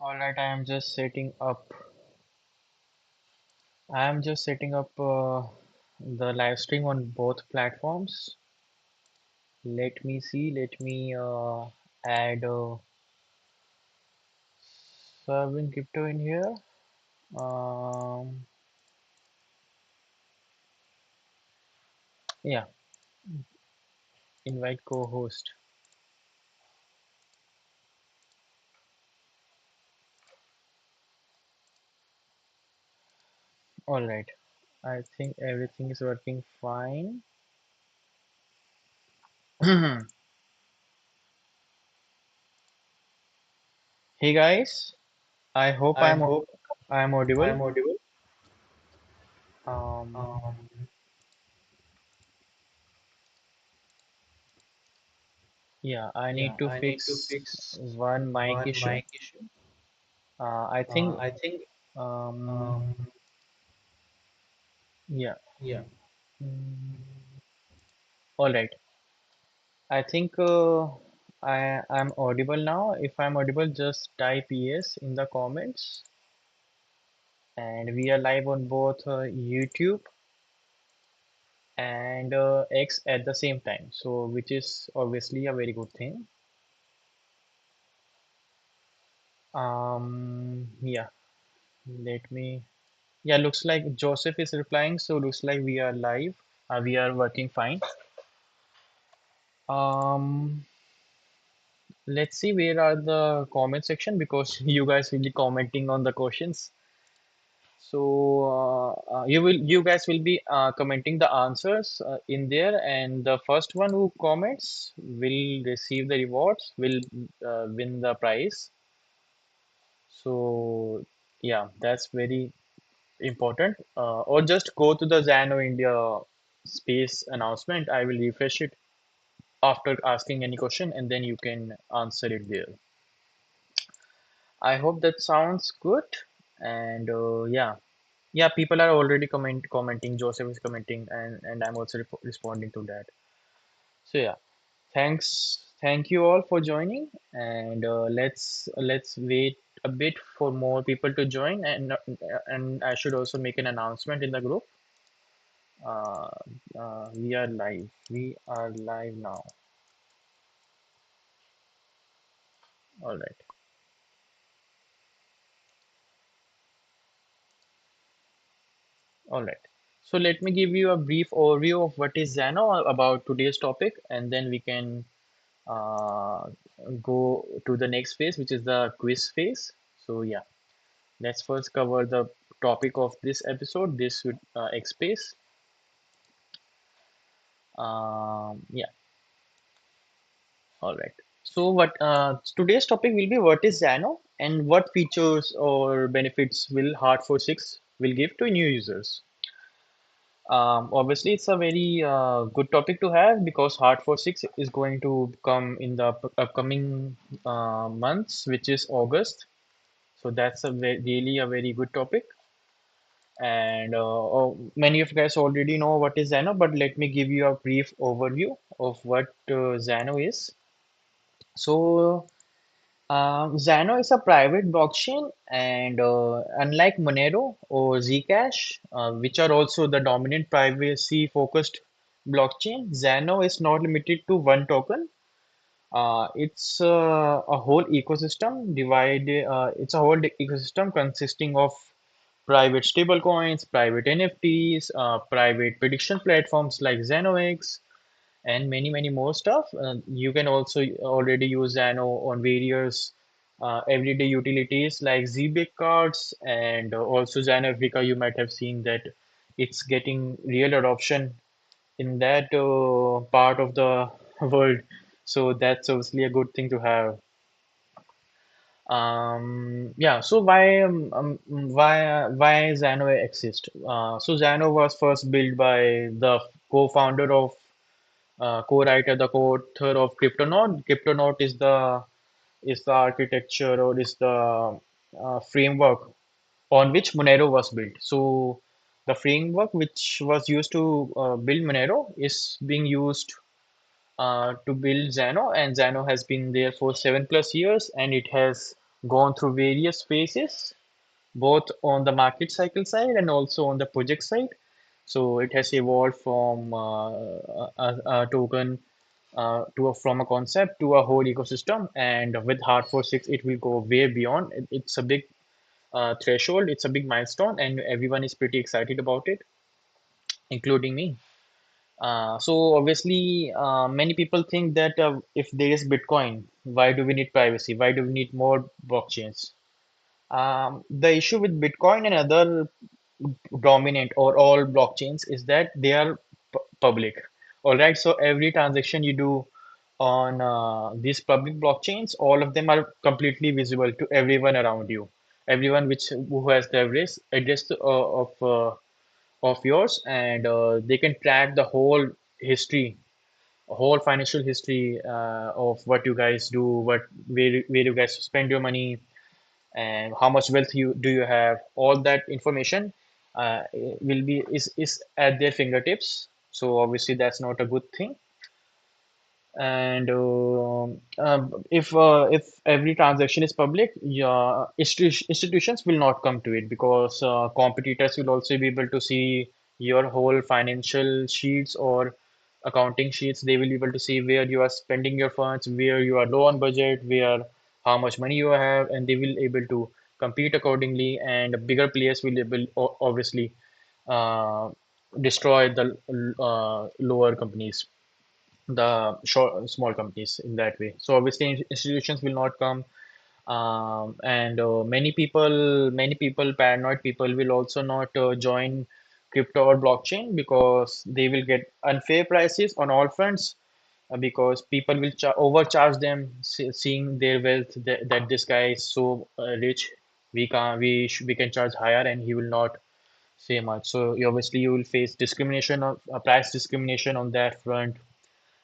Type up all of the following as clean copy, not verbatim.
All right, I am just setting up the live stream on both platforms. Let me see. Let me add serving crypto in here. Um, yeah, invite co-host. All right. I think everything is working fine. Hey guys, I hope I hope I'm audible. I'm audible. Um, Um, yeah, I yeah, need to I need to fix fix one mic one issue. mic issue. I think I think, um, um, yeah. yeah, Mm, all right. I think I'm audible now. If I'm audible, just type yes in the comments. And we are live on both YouTube and X at the same time. So, which is obviously a very good thing. Yeah, let me. Yeah, looks like Joseph is replying. So, looks like we are live. We are working fine. Um, let's see where are the comment section because you guys will be commenting on the questions. So you guys will be commenting the answers in there, and the first one who comments will receive the rewards, will win the prize. So yeah, that's very important. Or just go to the Zano India space announcement. I will refresh it after asking any question, and then you can answer it there. I hope that sounds good. And yeah. Yeah, people are already commenting. Joseph is commenting, and I'm also responding to that. So yeah, thank you all for joining, and let's wait a bit for more people to join, and I should also make an announcement in the group. Uh, we are live. We are live now. All right, all right. So let me give you a brief overview of what is Xano about today's topic, and then we can uh, go to the next phase, which is the quiz phase. So yeah, let's first cover the topic of this episode. This would X space. Yeah, all right. So what today's topic will be what is Xano and what features or benefits will Hard 46 will give to new users. Obviously, it's a very good topic to have because Hard 46 is going to come in the upcoming months, which is August. So that's really a very good topic. And many of you guys already know what is Xano, but let me give you a brief overview of what Xano is. So, Xano is a private blockchain, and unlike Monero or Zcash, which are also the dominant privacy-focused blockchain, Xano is not limited to one token. It's a whole ecosystem divided. It's a whole ecosystem consisting of private stablecoins, private NFTs, private prediction platforms like ZenoX, and many more stuff. You can also already use Zano on various everyday utilities like ZBIC cards and also Zano Africa. You might have seen that it's getting real adoption in that part of the world. So that's obviously a good thing to have. Yeah, so why Xano exist? So Xano was first built by the co-founder of co-writer, the co-author of Cryptonaut. Cryptonaut is the architecture or is the framework on which Monero was built. So the framework which was used to build Monero is being used to build Xano, and Xano has been there for 7+ years, and it has gone through various phases, both on the market cycle side and also on the project side. So it has evolved from a token from a concept to a whole ecosystem. And with Hard 46, it will go way beyond. It's a big threshold, it's a big milestone, and everyone is pretty excited about it, including me. So obviously, many people think that if there is Bitcoin, why do we need privacy? Why do we need more blockchains? The issue with Bitcoin and other dominant or all blockchains is that they are public. All right, so every transaction you do on these public blockchains, all of them are completely visible to everyone around you, everyone which who has the address of yours, and they can track the whole history, whole financial history of what you guys do, where you guys spend your money, and how much wealth you do you have. All that information will be is at their fingertips. So obviously that's not a good thing. And if every transaction is public, yeah, institutions will not come to it because competitors will also be able to see your whole financial sheets or accounting sheets. They will be able to see where you are spending your funds, where you are low on budget, where how much money you have, and they will able to compete accordingly. And bigger players will able obviously uh, destroy the lower companies, the short, small companies in that way. So obviously institutions will not come, and many people, paranoid people, will also not join crypto or blockchain because they will get unfair prices on all fronts. Because people will overcharge them, seeing their wealth that this guy is so rich, we can charge higher, and he will not say much. So obviously you will face discrimination of price discrimination on that front.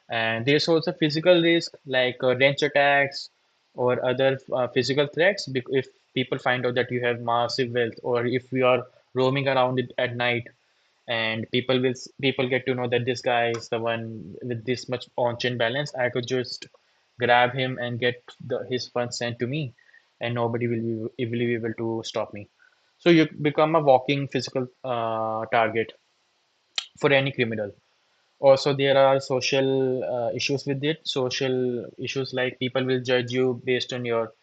And there's also physical risk like wrench attacks or other physical threats. If people find out that you have massive wealth, or if you are roaming around it at night, and people get to know that this guy is the one with this much on-chain balance, I could just grab him and get his funds sent to me, and nobody will be able to stop me. So you become a walking physical target for any criminal. Also, there are social issues with it. Social issues like people will judge you based on your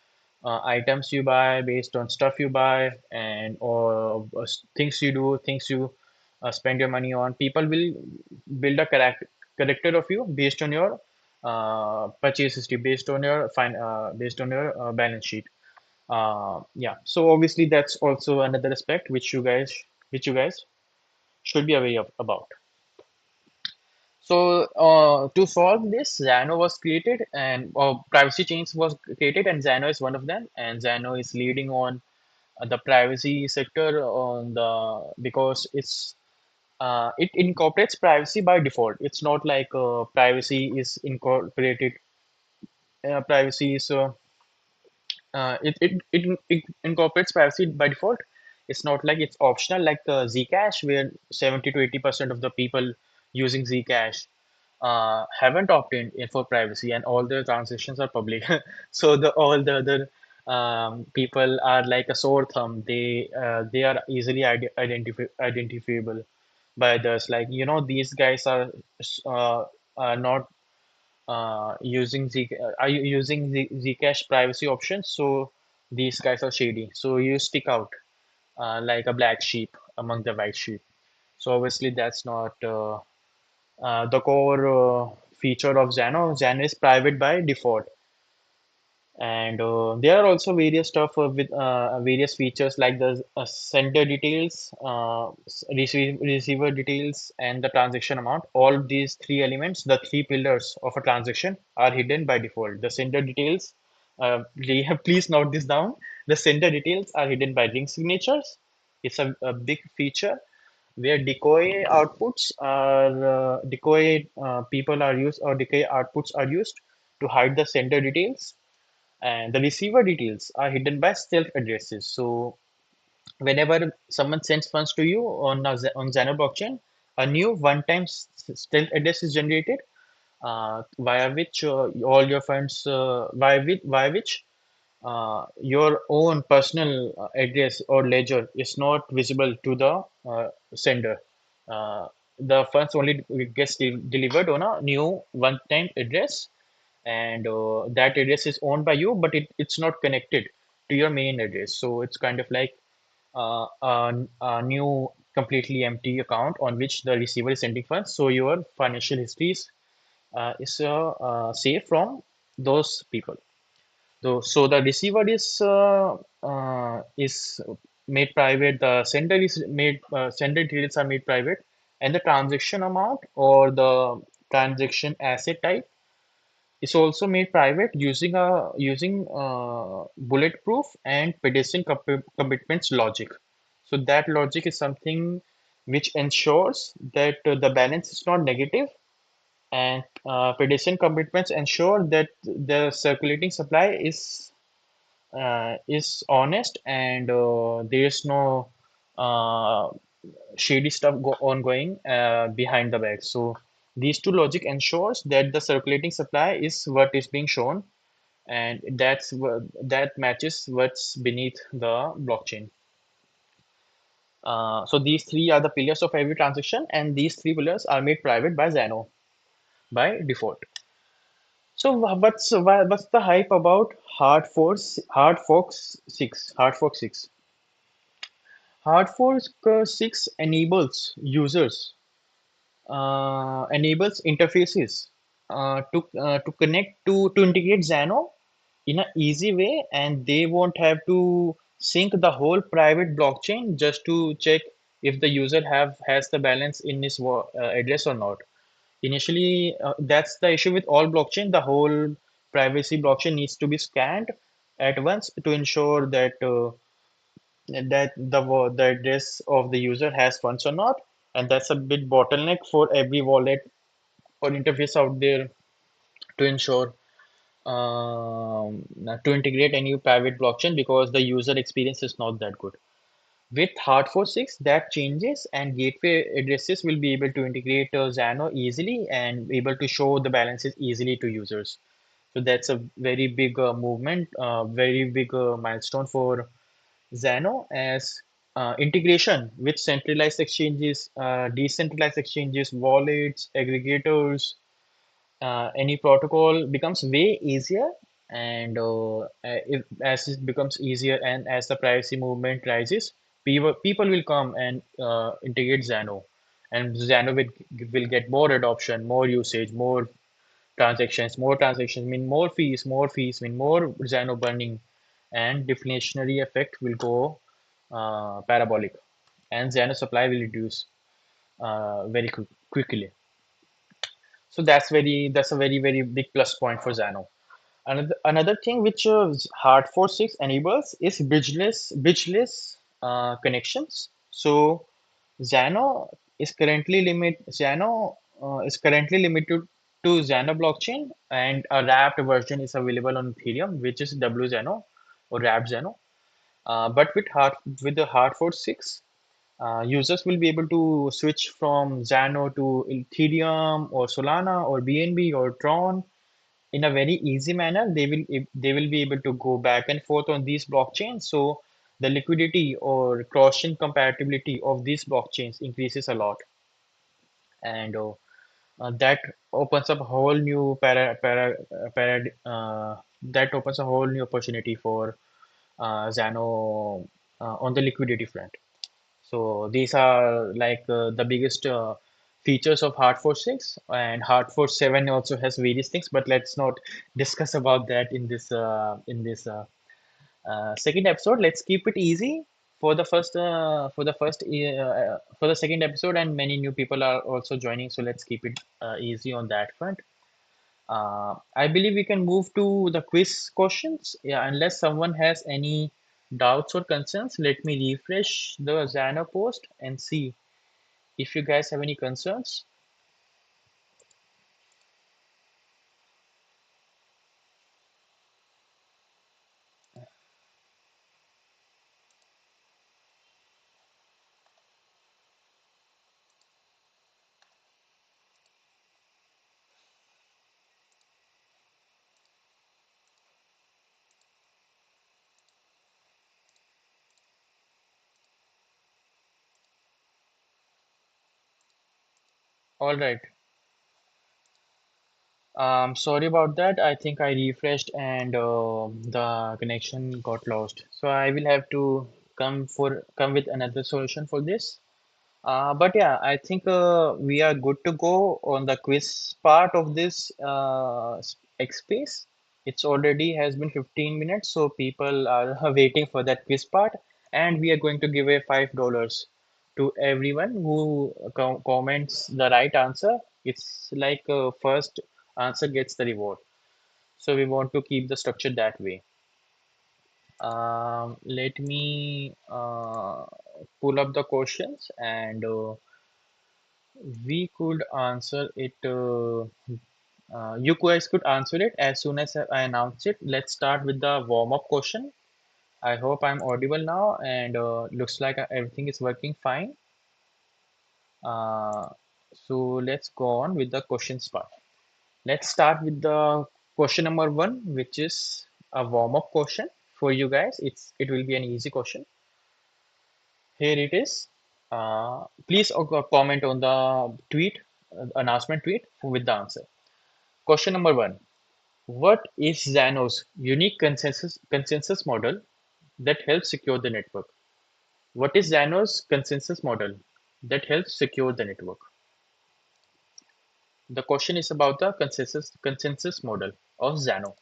items you buy, based on stuff you buy, and or things you do, things you spend your money on. People will build a character of you based on your purchase history, based on your balance sheet. Yeah. So obviously, that's also another aspect which you guys should be aware about. So, to solve this, Zano was created, and privacy chains was created, and Zano is one of them. And Zano is leading on the privacy sector on the because it incorporates privacy by default. It's not like privacy is incorporated. Privacy is it incorporates privacy by default. It's not like it's optional like Zcash, where 70 to 80% of the people using Zcash haven't opted in for privacy, and all the transactions are public. So the all the other people are like a sore thumb. They are easily identifiable by others. Like these guys uh, are not are you using Zcash privacy options? So these guys are shady. So you stick out like a black sheep among the white sheep. So obviously that's not the core feature of Xano. Xano is private by default. And there are also various stuff with various features like the sender details, receiver details, and the transaction amount. All these three elements, the three pillars of a transaction, are hidden by default. The sender details, please note this down. The sender details are hidden by ring signatures. It's a big feature where decoy people are used, or decoy outputs are used to hide the sender details, and the receiver details are hidden by stealth addresses. So whenever someone sends funds to you on Xano blockchain, a new one-time stealth address is generated, via which all your funds, via which your own personal address or ledger is not visible to the sender. Uh, the funds only gets delivered on a new one-time address, and that address is owned by you, but it's not connected to your main address. So it's kind of like a new completely empty account on which the receiver is sending funds. So your financial histories is safe from those people. So the receiver is made private. The sender is made sender details are made private, and the transaction amount or the transaction asset type is also made private using bulletproof and pedestrian commitments logic. So that logic is something which ensures that the balance is not negative, and pedestrian commitments ensure that the circulating supply is honest, and there is no uh, shady stuff ongoing behind the back. So these two logic ensures that the circulating supply is what is being shown, and that matches what's beneath the blockchain. So these three are the pillars of every transaction, and these three pillars are made private by Zano by default. So what's the hype about Hard Fork 6? Hard Fork 6 enables interfaces to connect to integrate Xano in an easy way, and they won't have to sync the whole private blockchain just to check if the user have has the balance in his address or not. Initially, that's the issue with all blockchain. The whole privacy blockchain needs to be scanned at once to ensure that the address of the user has funds or not, and that's a bit bottleneck for every wallet or interface out there to ensure to integrate any private blockchain because the user experience is not that good. With Hard46, that changes, and gateway addresses will be able to integrate Xano easily and able to show the balances easily to users. So that's a very big movement, very big milestone for Xano as integration with centralized exchanges, decentralized exchanges, wallets, aggregators, any protocol becomes way easier, and as it becomes easier and as the privacy movement rises, people will come and integrate Xano, and Xano will get more adoption, more usage, more transactions mean more fees mean more Xano burning, and deflationary effect will go parabolic, and Xano supply will reduce very quickly. So that's a very big plus point for Xano. Another thing which Hard46 enables is bridgeless connections. So Xano is currently limited to Xano blockchain, and a wrapped version is available on Ethereum, which is WXano or wrapped Xano. But with the Hard46, users will be able to switch from Xano to Ethereum or Solana or BNB or Tron in a very easy manner. They will be able to go back and forth on these blockchains. So the liquidity or cross-chain compatibility of these blockchains increases a lot, and that opens up a whole new that opens a whole new opportunity for Xano on the liquidity front. So these are like the biggest features of Hard46, and Hard47 also has various things, but let's not discuss about that in this second episode. Let's keep it easy for the second episode, and many new people are also joining, so let's keep it easy on that front. I believe we can move to the quiz questions. Yeah, unless someone has any doubts or concerns, let me refresh the Xano post and see if you guys have any concerns. All right. Sorry about that. I think I refreshed and the connection got lost. So I will have to come with another solution for this. But yeah, I think we are good to go on the quiz part of this X space. It's already has been 15 minutes, so people are waiting for that quiz part, and we are going to give away $5 to everyone who comments the right answer. It's like first answer gets the reward. So we want to keep the structure that way. Let me pull up the questions and we could answer it. You guys could answer it as soon as I announce it. Let's start with the warm-up question. I hope I'm audible now and looks like everything is working fine. Uh, so let's go on with the questions part. Let's start with the question number one, which is a warm-up question for you guys. It will be an easy question. Here it is. Please comment on the tweet, announcement tweet with the answer. Question number one. What is Zano's unique consensus model that helps secure the network? What is Zano's consensus model that helps secure the network? The question is about the consensus model of Zano.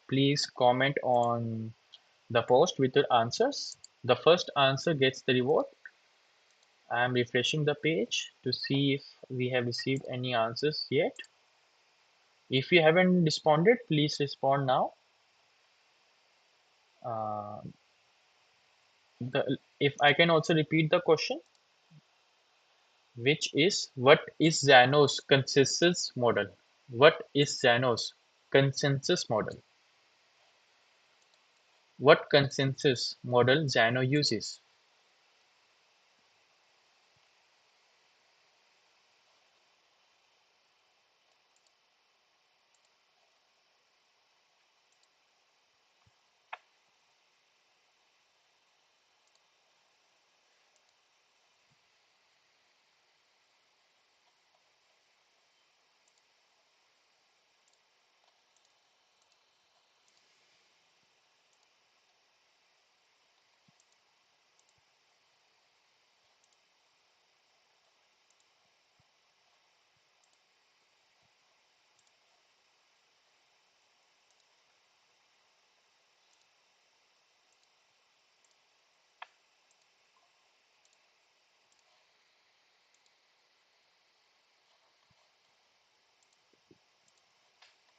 Please comment on the post with your answers. The first answer gets the reward. I am refreshing the page to see if we have received any answers yet. If you haven't responded, please respond now. Uh, if I can also repeat the question, which is what is Zano's consensus model? What is Zano's consensus model? What consensus model Zano uses?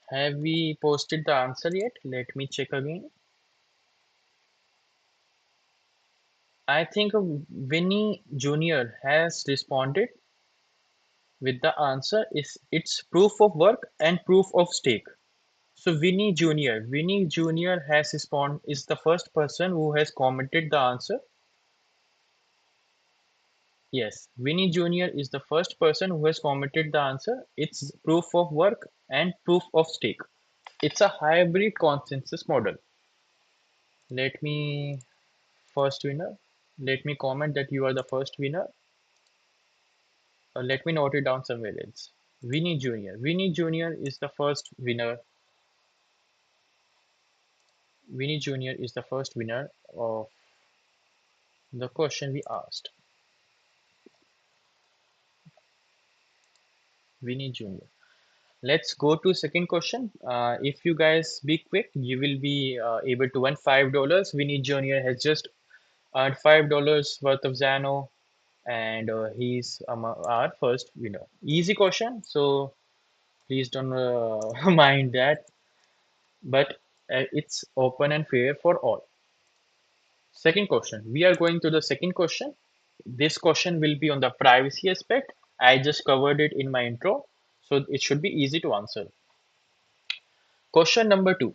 Have we posted the answer yet? Let me check again. I think Vinny Jr. has responded with the answer is it's proof of work and proof of stake. So Vinny Jr. has respond is the first person who has commented the answer. Yes, Vinny Jr. is the first person who has commented the answer. It's proof of work and proof of stake. It's a hybrid consensus model. Let me first winner. Let me comment that you are the first winner. Let me note it down somewhere else. Vinny Jr. Vinny Jr. is the first winner. Vinny Jr. is the first winner of the question we asked. Vinny Jr. Let's go to second question. If you guys be quick, you will be able to win $5. Vinny Jr. has just earned $5 worth of Zano, and he's our first winner. Easy question, so please don't mind that. But it's open and fair for all. Second question. We are going to the second question. This question will be on the privacy aspect. I just covered it in my intro, so it should be easy to answer. Question number two.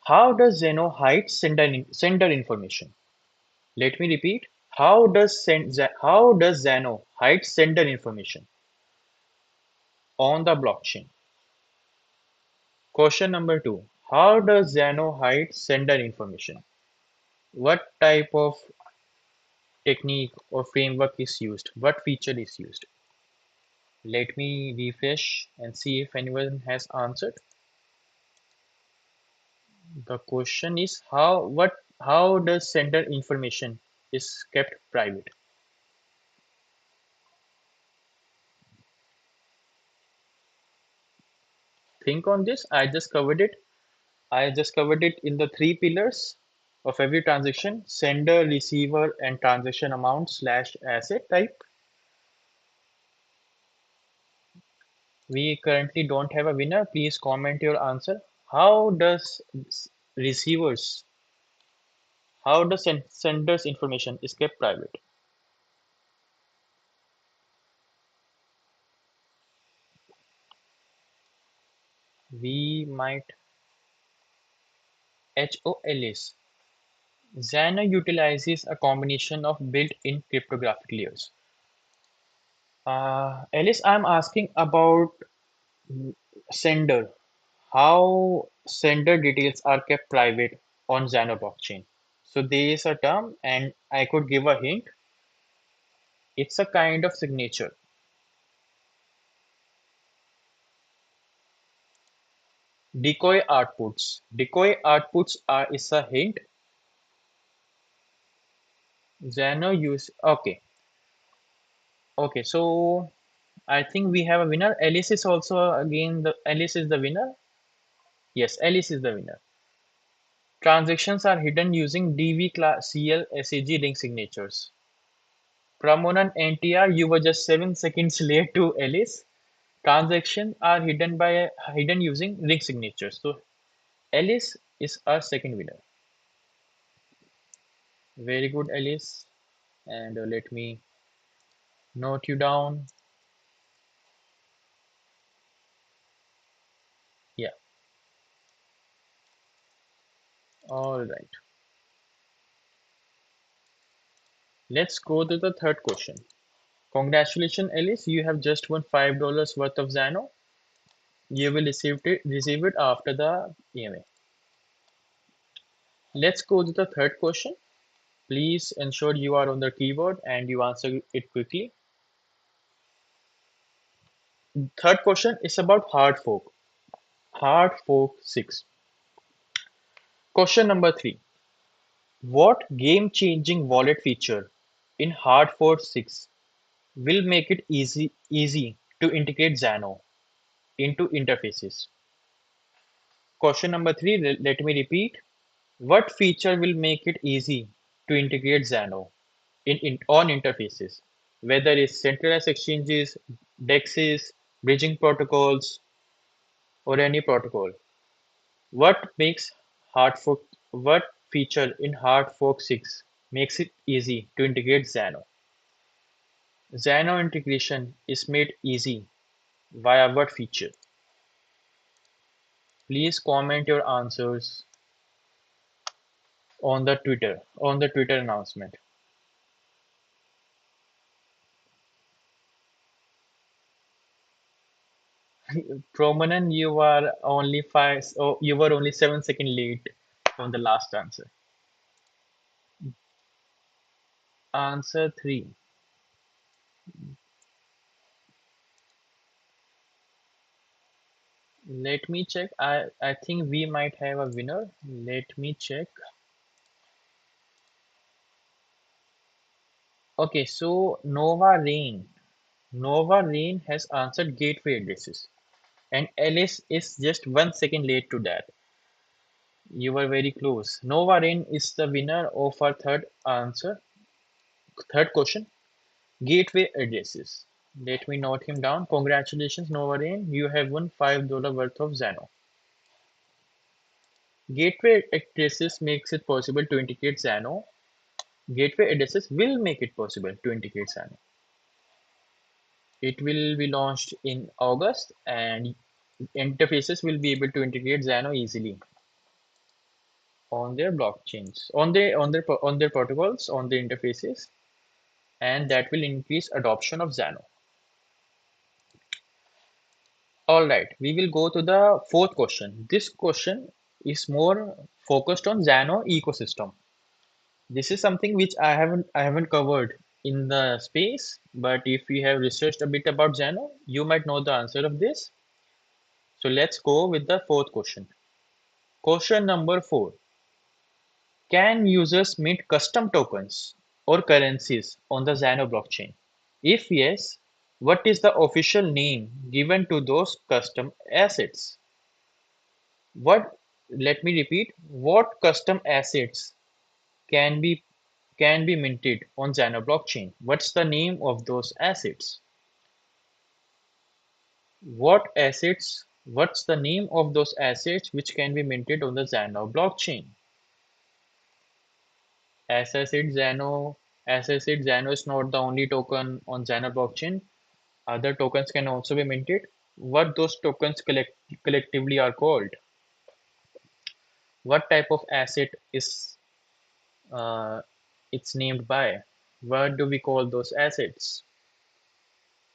How does Zeno hide sender information? Let me repeat. How does Zeno hide sender information on the blockchain? Question number two. How does Zeno hide sender information? What type of technique or framework is used? What feature is used? Let me refresh and see if anyone has answered. The question is how does sender information is kept private? Think on this. I just covered it in the three pillars of every transaction: sender, receiver, and transaction amount slash asset type. We currently don't have a winner. Please comment your answer. How does receivers, how does sender's information is kept private? We might HOLS. Zano utilizes a combination of built-in cryptographic layers. Alice, I'm asking about sender. How sender details are kept private on Zano blockchain. So there is a term, and I could give a hint. It's a kind of signature. Decoy outputs. Decoy outputs are is a hint. Zano use. Okay. Okay. So I think we have a winner. Alice is also again the Alice is the winner. Yes, Alice is the winner. Transactions are hidden using DV class CL SAG ring signatures. Pramonan NTR, you were just 7 seconds late to Alice. Transactions are hidden using ring signatures. So Alice is our second winner. Very good, Alice. And let me note you down. Yeah. All right. Let's go to the third question. Congratulations, Alice. You have just won $5 worth of Xano. You will receive it after the EMA. Let's go to the third question. Please ensure you are on the keyboard and you answer it quickly. Third question is about hard fork. Hard fork 6. Question number 3. What game-changing wallet feature in hard fork 6 will make it easy to integrate Xano into interfaces? Question number 3, let me repeat. What feature will make it easy to integrate Xano on interfaces, whether it's centralized exchanges, DEXs, bridging protocols, or any protocol? What makes hard fork, what feature in hard fork 6 makes it easy to integrate Xano? Xano integration is made easy via what feature? Please comment your answers on the Twitter announcement. Promanan, you were only 7 seconds late on the last answer. Answer 3. Let me check. I think we might have a winner. Let me check. Okay, so Nova Rain has answered gateway addresses, and Alice is just 1 second late to that. You were very close. Nova Rain is the winner of our third question. Gateway addresses. Let me note him down. Congratulations, Nova Rain. You have won $5 worth of Xano. Gateway addresses makes it possible to integrate Xano. Gateway addresses will make it possible to integrate Xano. It will be launched in August, and interfaces will be able to integrate Xano easily on their blockchains, on their protocols, on their interfaces, and that will increase adoption of Xano. All right, we will go to the fourth question. This question is more focused on Xano ecosystem. This is something which I haven't covered in the space, but if you have researched a bit about Zeno, you might know the answer of this. So let's go with the fourth question. Question number 4. Can users mint custom tokens or currencies on the Zano blockchain? If yes, what is the official name given to those custom assets? What, let me repeat, what custom assets can be can be minted on Zano blockchain? What's the name of those assets? What's the name of those assets which can be minted on the Zano blockchain? As I said, Zano is not the only token on Zano blockchain. Other tokens can also be minted. What those tokens collectively are called? What type of asset is uh, it's named by? What do we call those assets?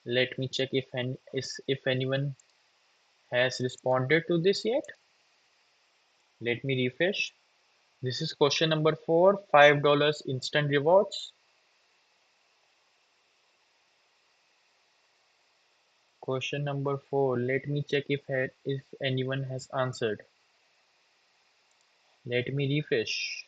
Let me check if anyone has responded to this yet. Let me refresh. This is question number 4, $5 instant rewards. Question number 4. Let me check if anyone has answered. Let me refresh.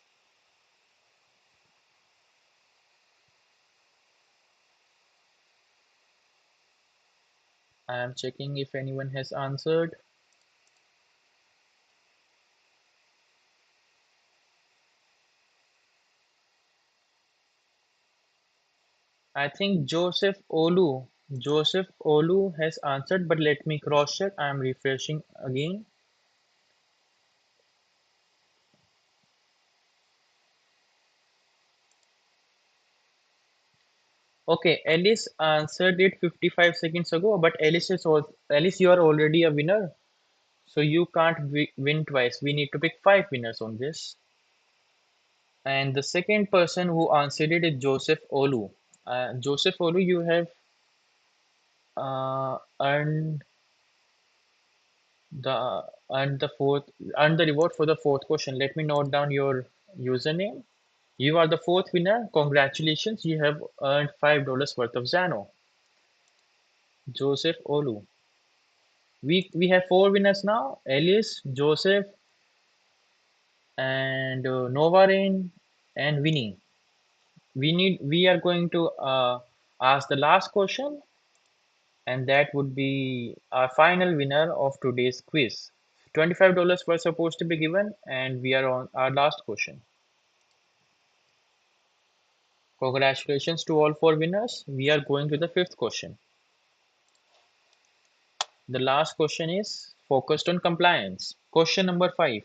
I am checking if anyone has answered. I think Joseph Olu has answered, but let me cross check. I am refreshing again. Okay, Alice answered it 55 seconds ago, but Alice, you are already a winner, so you can't win twice. We need to pick 5 winners on this. And the second person who answered it is Joseph Olu. Joseph Olu, you have earned the earned the reward for the fourth question. Let me note down your username. You are the fourth winner. Congratulations, you have earned $5 worth of Zano. Joseph Olu. We have 4 winners now. Alice, Joseph, and Nova Rain and Winnie. We are going to ask the last question, and that would be our final winner of today's quiz. $25 were supposed to be given, and we are on our last question. Congratulations to all 4 winners. We are going to the fifth question. The last question is focused on compliance. Question number 5.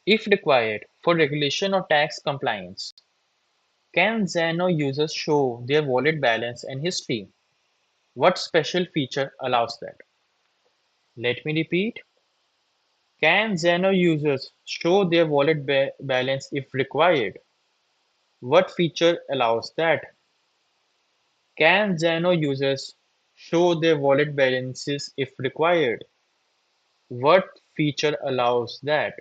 If required for regulation or tax compliance, can Zeno users show their wallet balance and history? What special feature allows that? Let me repeat. Can Zeno users show their wallet balance if required? What feature allows that? Can Zeno users show their wallet balances if required? What feature allows that?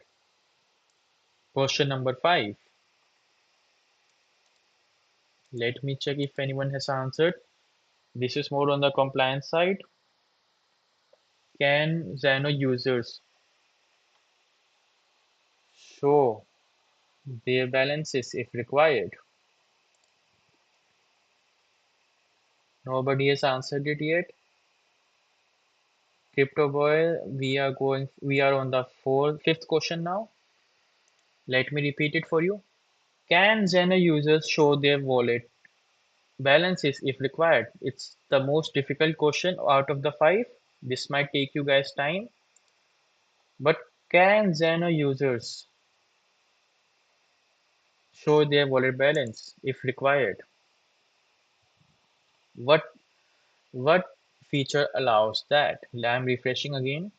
Question number 5. Let me check if anyone has answered. This is more on the compliance side. Can Zeno users show their balances if required? Nobody has answered it yet. Crypto boy, we are on the fifth question now. Let me repeat it for you. Can Zeno users show their wallet balances if required? It's the most difficult question out of the 5. This might take you guys time, but can Zeno users show their wallet balance if required? What what feature allows that? I'm refreshing again.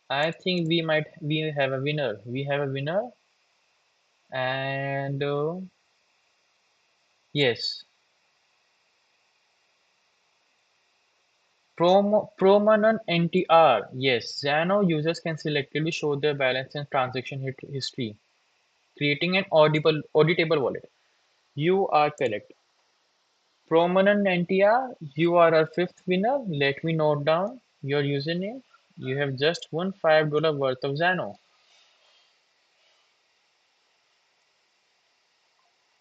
I think we have a winner. We have a winner, and yes, Prominent NTR. Yes, Zano users can selectively show their balance and transaction history. creating an auditable wallet. You are correct. Prominent NTR, you are our fifth winner. Let me note down your username. You have just won $5 worth of Zano.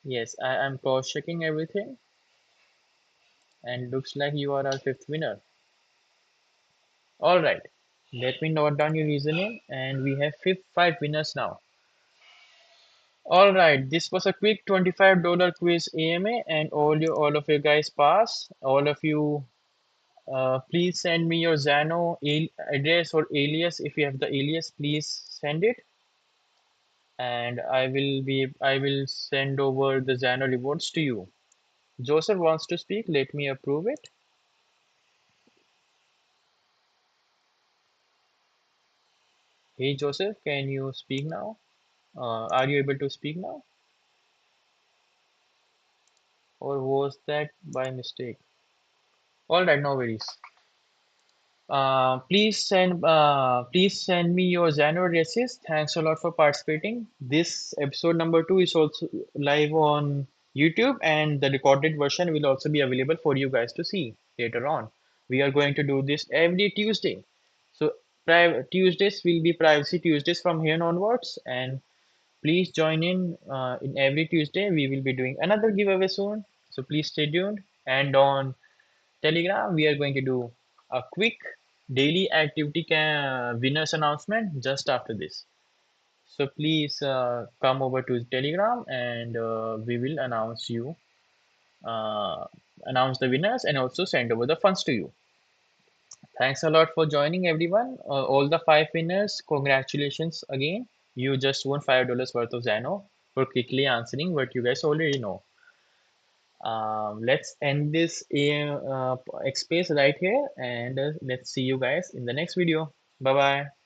Yes, I am cross checking everything and looks like you are our fifth winner. All right, let me note down your username and we have five winners now. All right, this was a quick $25 quiz AMA and all of you guys pass. All of you, please send me your Zano address or alias. If you have the alias, please send it and I will send over the Zano rewards to you. Joseph wants to speak. Let me approve it. Hey Joseph, can you speak now? Are you able to speak now? Or was that by mistake? All right, no worries. Please send me your Xano addresses. Thanks a lot for participating. This episode number two is also live on YouTube, and the recorded version will also be available for you guys to see later on. We are going to do this every Tuesday. So Tuesdays will be Privacy Tuesdays from here onwards, and please join in every Tuesday. We will be doing another giveaway soon. So please stay tuned. And on Telegram, we are going to do a quick daily activity winners announcement just after this. So please come over to Telegram and we will uh, announce the winners and also send over the funds to you. Thanks a lot for joining, everyone. All the five winners, congratulations again. You just won $5 worth of Zano for quickly answering what you guys already know. Let's end this X space right here and let's see you guys in the next video. Bye bye.